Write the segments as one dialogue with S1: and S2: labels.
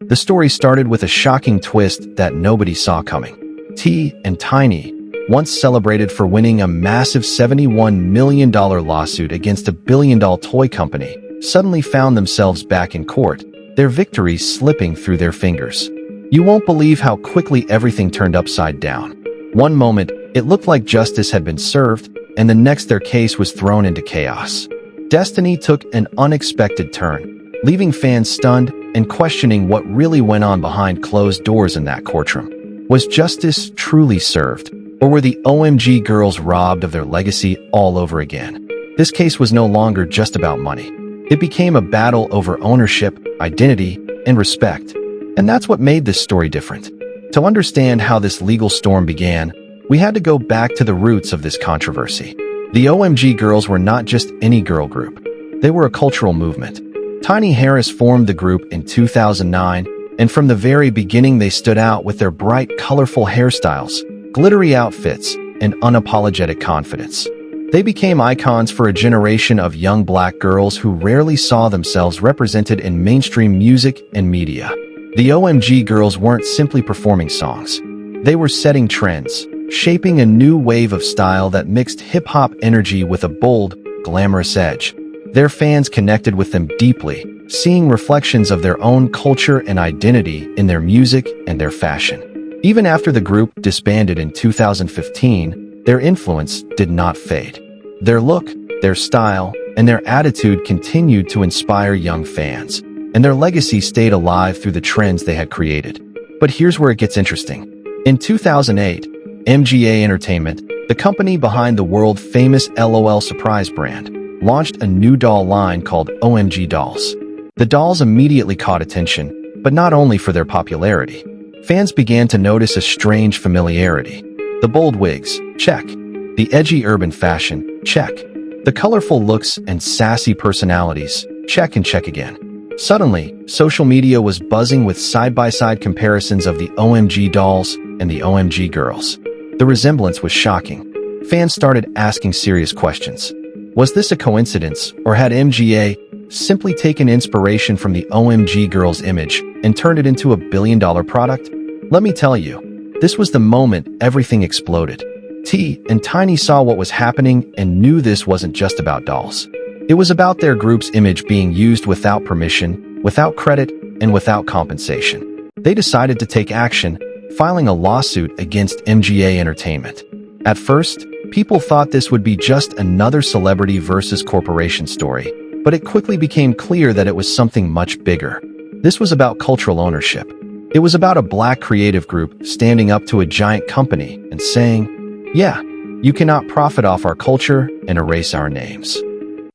S1: The story started with a shocking twist that nobody saw coming. T and Tiny, once celebrated for winning a massive $71 million lawsuit against a billion-dollar toy company, suddenly found themselves back in court, their victories slipping through their fingers. You won't believe how quickly everything turned upside down. One moment, it looked like justice had been served, and the next their case was thrown into chaos. Destiny took an unexpected turn, leaving fans stunned and questioning what really went on behind closed doors in that courtroom. Was justice truly served, or were the OMG girls robbed of their legacy all over again? This case was no longer just about money. It became a battle over ownership, identity, and respect. And that's what made this story different. To understand how this legal storm began, we had to go back to the roots of this controversy. The OMG girls were not just any girl group. They were a cultural movement. Tiny Harris formed the group in 2009, and from the very beginning they stood out with their bright, colorful hairstyles, glittery outfits, and unapologetic confidence. They became icons for a generation of young black girls who rarely saw themselves represented in mainstream music and media. The OMG girls weren't simply performing songs. They were setting trends, shaping a new wave of style that mixed hip-hop energy with a bold, glamorous edge. Their fans connected with them deeply, seeing reflections of their own culture and identity in their music and their fashion. Even after the group disbanded in 2015, their influence did not fade. Their look, their style, and their attitude continued to inspire young fans, and their legacy stayed alive through the trends they had created. But here's where it gets interesting. In 2008, MGA Entertainment, the company behind the world-famous LOL Surprise brand, launched a new doll line called OMG Dolls. The dolls immediately caught attention, but not only for their popularity. Fans began to notice a strange familiarity. The bold wigs, check. The edgy urban fashion, check. The colorful looks and sassy personalities, check and check again. Suddenly, social media was buzzing with side-by-side comparisons of the OMG dolls and the OMG girls. The resemblance was shocking. Fans started asking serious questions. Was this a coincidence, or had MGA simply taken inspiration from the OMG girls' image and turned it into a billion-dollar product? Let me tell you, this was the moment everything exploded. T and Tiny saw what was happening and knew this wasn't just about dolls. It was about their group's image being used without permission, without credit, and without compensation. They decided to take action, filing a lawsuit against MGA Entertainment. At first, people thought this would be just another celebrity versus corporation story, but it quickly became clear that it was something much bigger. This was about cultural ownership. It was about a black creative group standing up to a giant company and saying, "Yeah, you cannot profit off our culture and erase our names."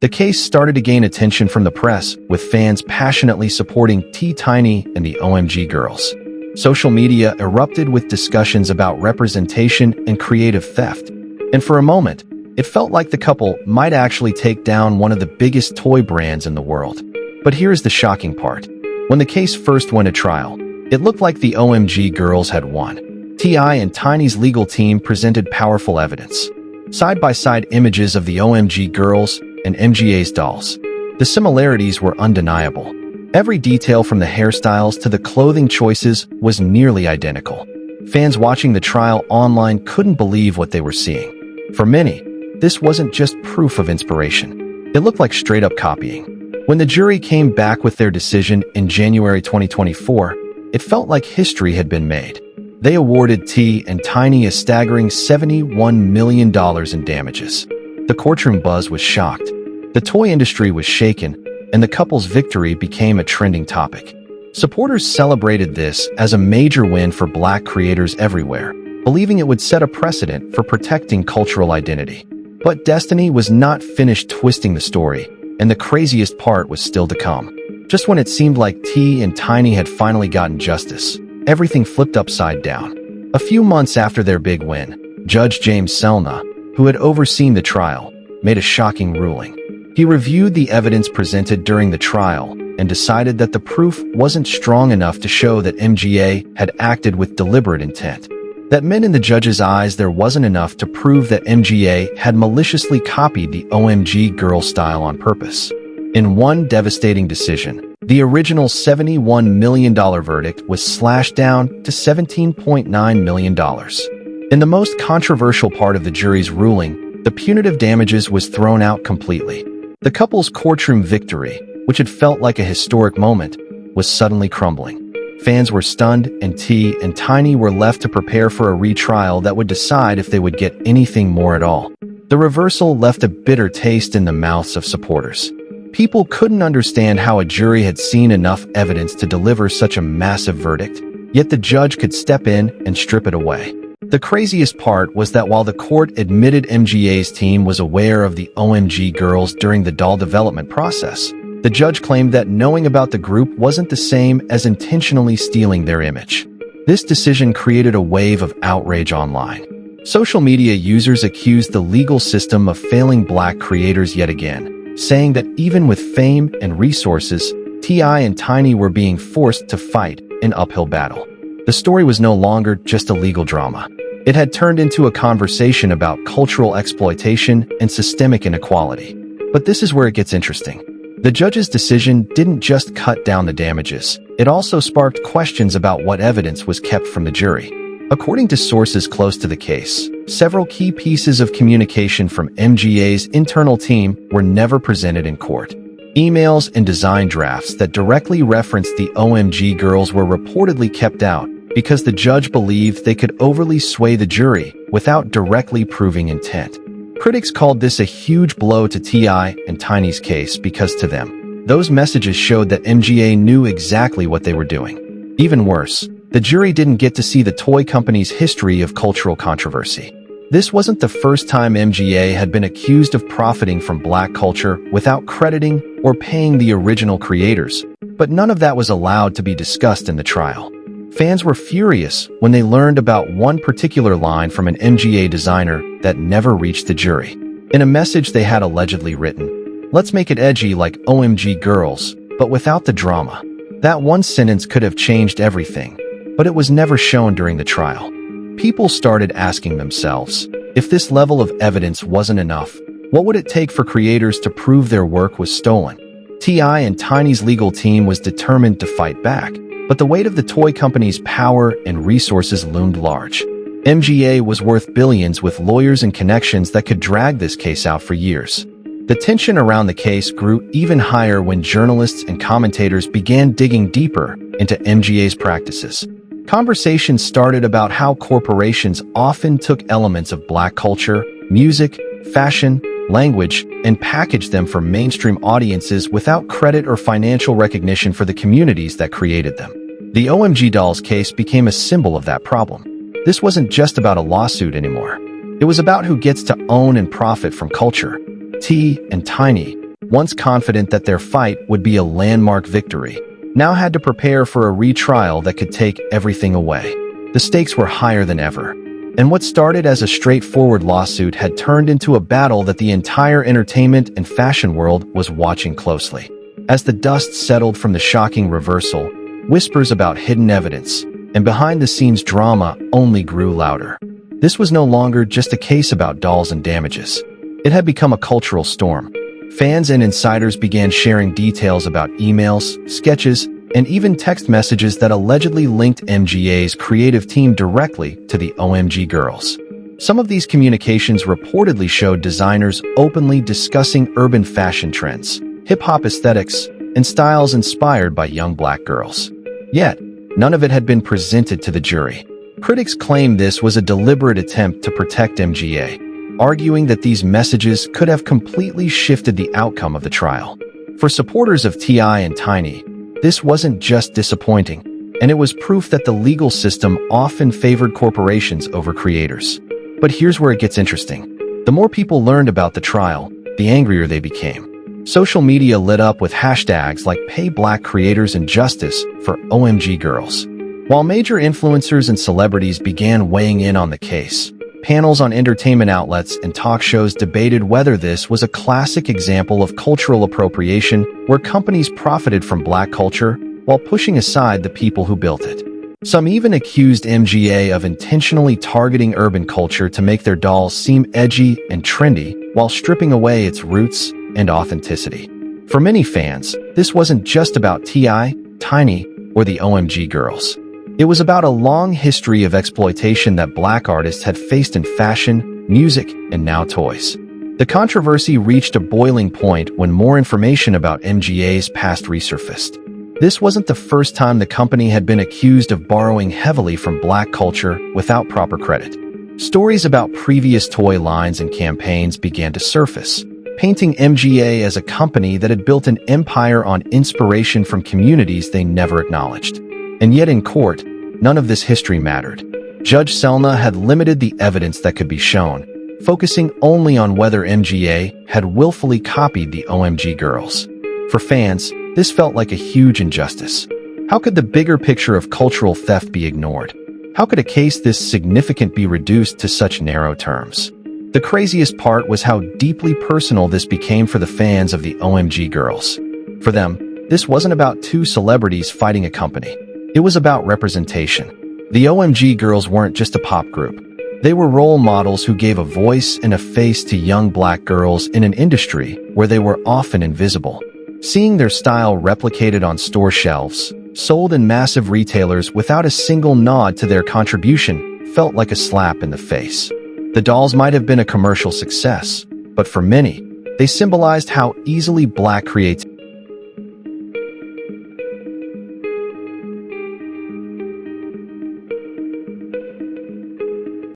S1: The case started to gain attention from the press, with fans passionately supporting T Tiny and the OMG girls. Social media erupted with discussions about representation and creative theft. And for a moment, it felt like the couple might actually take down one of the biggest toy brands in the world. But here's the shocking part. When the case first went to trial, it looked like the OMG girls had won. T.I. and Tiny's legal team presented powerful evidence. Side-by-side images of the OMG girls and MGA's dolls. The similarities were undeniable. Every detail from the hairstyles to the clothing choices was nearly identical. Fans watching the trial online couldn't believe what they were seeing. For many, this wasn't just proof of inspiration. It looked like straight-up copying. When the jury came back with their decision in January 2024, it felt like history had been made. They awarded T and Tiny a staggering $71 million in damages. The courtroom buzz was shocked. The toy industry was shaken, and the couple's victory became a trending topic. Supporters celebrated this as a major win for black creators everywhere, believing it would set a precedent for protecting cultural identity. But Destiny was not finished twisting the story, and the craziest part was still to come. Just when it seemed like T and Tiny had finally gotten justice, everything flipped upside down. A few months after their big win, Judge James Selna, who had overseen the trial, made a shocking ruling. He reviewed the evidence presented during the trial and decided that the proof wasn't strong enough to show that MGA had acted with deliberate intent. That meant in the judge's eyes there wasn't enough to prove that MGA had maliciously copied the OMG girl style on purpose. In one devastating decision, The original $71 million verdict was slashed down to $17.9 million. In the most controversial part of the jury's ruling, the punitive damages was thrown out completely. The couple's courtroom victory, which had felt like a historic moment, was suddenly crumbling. Fans were stunned, and T and Tiny were left to prepare for a retrial that would decide if they would get anything more at all. The reversal left a bitter taste in the mouths of supporters. People couldn't understand how a jury had seen enough evidence to deliver such a massive verdict, yet the judge could step in and strip it away. The craziest part was that while the court admitted MGA's team was aware of the OMG girls during the doll development process, the judge claimed that knowing about the group wasn't the same as intentionally stealing their image. This decision created a wave of outrage online. Social media users accused the legal system of failing Black creators yet again, saying that even with fame and resources, T.I. and Tiny were being forced to fight an uphill battle. The story was no longer just a legal drama. It had turned into a conversation about cultural exploitation and systemic inequality. But this is where it gets interesting. The judge's decision didn't just cut down the damages, it also sparked questions about what evidence was kept from the jury. According to sources close to the case, several key pieces of communication from MGA's internal team were never presented in court. Emails and design drafts that directly referenced the OMG girls were reportedly kept out because the judge believed they could overly sway the jury without directly proving intent. Critics called this a huge blow to T.I. and Tiny's case because to them, those messages showed that MGA knew exactly what they were doing. Even worse, the jury didn't get to see the toy company's history of cultural controversy. This wasn't the first time MGA had been accused of profiting from Black culture without crediting or paying the original creators, but none of that was allowed to be discussed in the trial. Fans were furious when they learned about one particular line from an MGA designer that never reached the jury. In a message they had allegedly written, "Let's make it edgy like OMG girls, but without the drama." That one sentence could have changed everything, but it was never shown during the trial. People started asking themselves, if this level of evidence wasn't enough, what would it take for creators to prove their work was stolen? T.I. and Tiny's legal team was determined to fight back, but the weight of the toy company's power and resources loomed large. MGA was worth billions with lawyers and connections that could drag this case out for years. The tension around the case grew even higher when journalists and commentators began digging deeper into MGA's practices. Conversations started about how corporations often took elements of Black culture, music, fashion, language, and packaged them for mainstream audiences without credit or financial recognition for the communities that created them. The OMG Dolls case became a symbol of that problem. This wasn't just about a lawsuit anymore. It was about who gets to own and profit from culture. T and Tiny, once confident that their fight would be a landmark victory, now had to prepare for a retrial that could take everything away. The stakes were higher than ever, and what started as a straightforward lawsuit had turned into a battle that the entire entertainment and fashion world was watching closely. As the dust settled from the shocking reversal, whispers about hidden evidence and behind-the-scenes drama only grew louder. This was no longer just a case about dolls and damages. It had become a cultural storm. Fans and insiders began sharing details about emails, sketches, and even text messages that allegedly linked MGA's creative team directly to the OMG girls. Some of these communications reportedly showed designers openly discussing urban fashion trends, hip-hop aesthetics, and styles inspired by young Black girls. Yet, none of it had been presented to the jury. Critics claim this was a deliberate attempt to protect MGA, arguing that these messages could have completely shifted the outcome of the trial. For supporters of T.I. and Tiny, this wasn't just disappointing, and it was proof that the legal system often favored corporations over creators. But here's where it gets interesting. The more people learned about the trial, the angrier they became. Social media lit up with hashtags like Pay Black Creators and Justice for OMG Girls. While major influencers and celebrities began weighing in on the case, panels on entertainment outlets and talk shows debated whether this was a classic example of cultural appropriation where companies profited from Black culture while pushing aside the people who built it. Some even accused MGA of intentionally targeting urban culture to make their dolls seem edgy and trendy while stripping away its roots and authenticity. For many fans, this wasn't just about T.I., Tiny, or the OMG girls. It was about a long history of exploitation that Black artists had faced in fashion, music, and now toys. The controversy reached a boiling point when more information about MGA's past resurfaced. This wasn't the first time the company had been accused of borrowing heavily from Black culture without proper credit. Stories about previous toy lines and campaigns began to surface, painting MGA as a company that had built an empire on inspiration from communities they never acknowledged. And yet in court, none of this history mattered. Judge Selna had limited the evidence that could be shown, focusing only on whether MGA had willfully copied the OMG girls. For fans, this felt like a huge injustice. How could the bigger picture of cultural theft be ignored? How could a case this significant be reduced to such narrow terms? The craziest part was how deeply personal this became for the fans of the OMG girls. For them, this wasn't about two celebrities fighting a company. It was about representation. The OMG girls weren't just a pop group. They were role models who gave a voice and a face to young Black girls in an industry where they were often invisible. Seeing their style replicated on store shelves, sold in massive retailers without a single nod to their contribution, felt like a slap in the face. The dolls might have been a commercial success, but for many, they symbolized how easily Black creativity